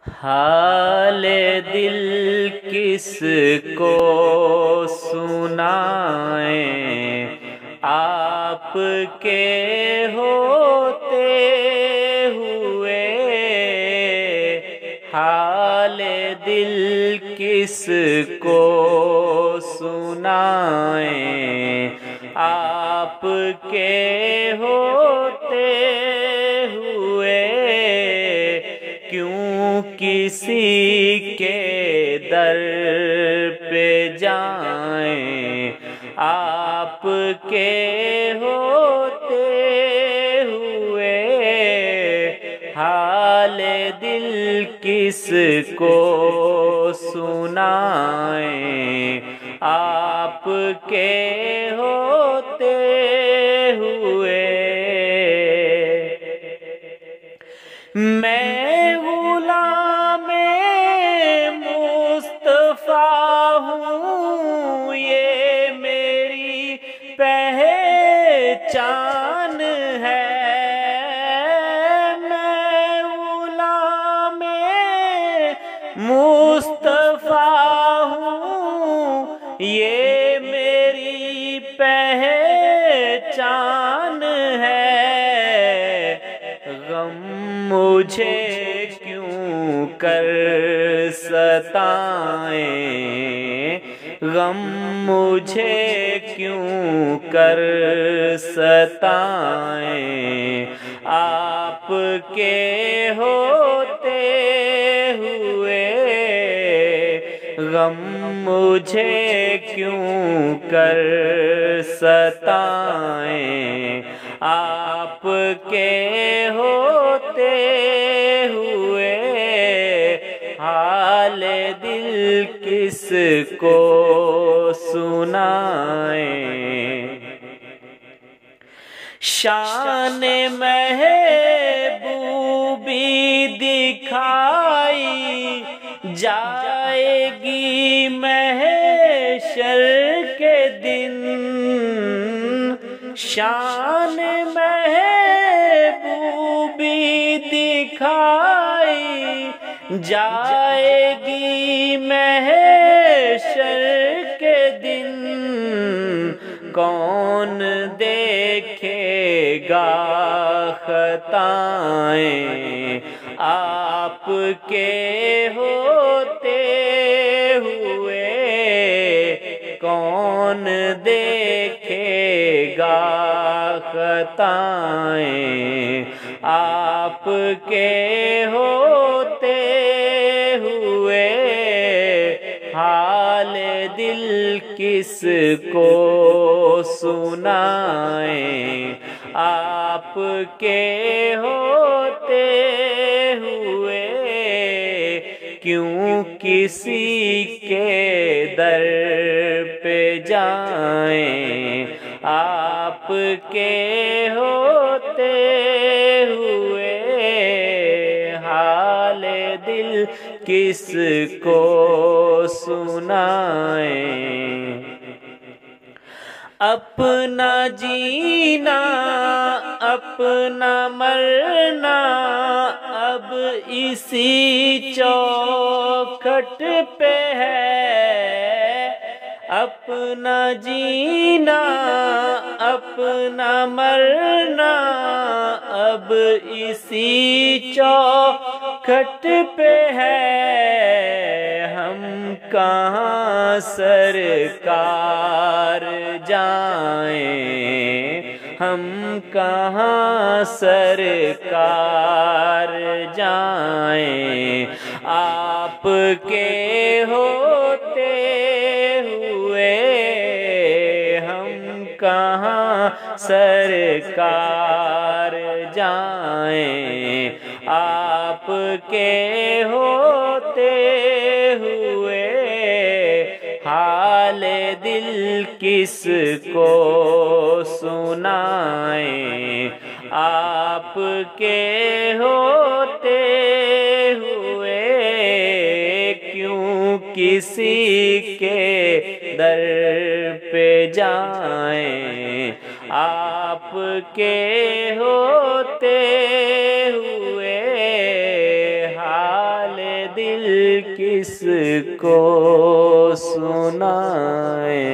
حال دل کس کو سنائیں، آپ کے ہوتے ہوئے حال دل کس کو سنائیں، آپ کے ہوتے ہوئے کیوں کسی کے در پہ جائیں، آپ کے ہوتے ہوئے حال دل کس کو سنائیں، آپ کے ہوتے ہوئے میں غلام مصطفیٰ ہوں، یہ میری پہچان ہے، میں غلام مصطفیٰ ہوں، یہ میری پہچان ہے، غم مجھے کیوں کر ستائیں، غم مجھے کیوں کر ستائیں، آپ کے ہوتے ہوئے غم مجھے کیوں کر ستائیں، آپ کے ہوتے ہوئے حال دل کس کو سنائیں، شان محبوبی دکھائی جائے گی محشر کے دن، شان محبوبی دکھائی جائے گی محشر کے دن، کون دیکھے گا خطائیں، آپ کے ہوتے ہوئے کون دیکھے گا خطائیں، آپ کے ہوتے ہوئے حال دل کس کو سنائیں، آپ کے ہوتے ہوئے کیوں کسی کے در پہ جائیں، آپ کے ہوتے ہوئے حال دل کس کو سنائیں، اپنا جینا اپنا مرنا اب اسی چوکھٹ پہ ہے، اپنا جینا اپنا مرنا اب اسی چوکھٹ پہ ہے، ہم کہاں سرکار جائیں، ہم کہاں سرکار جائیں، آپ کے ہوتے ہوئے ہم کہاں سرکار جائیں، آپ کے ہوتے ہوئے حال دل کس کو سنائیں، آپ کے ہوتے ہوئے کیوں کسی کے در پہ جائیں، آپ کے ہوتے ہوئے حال دل کس کو سنائے،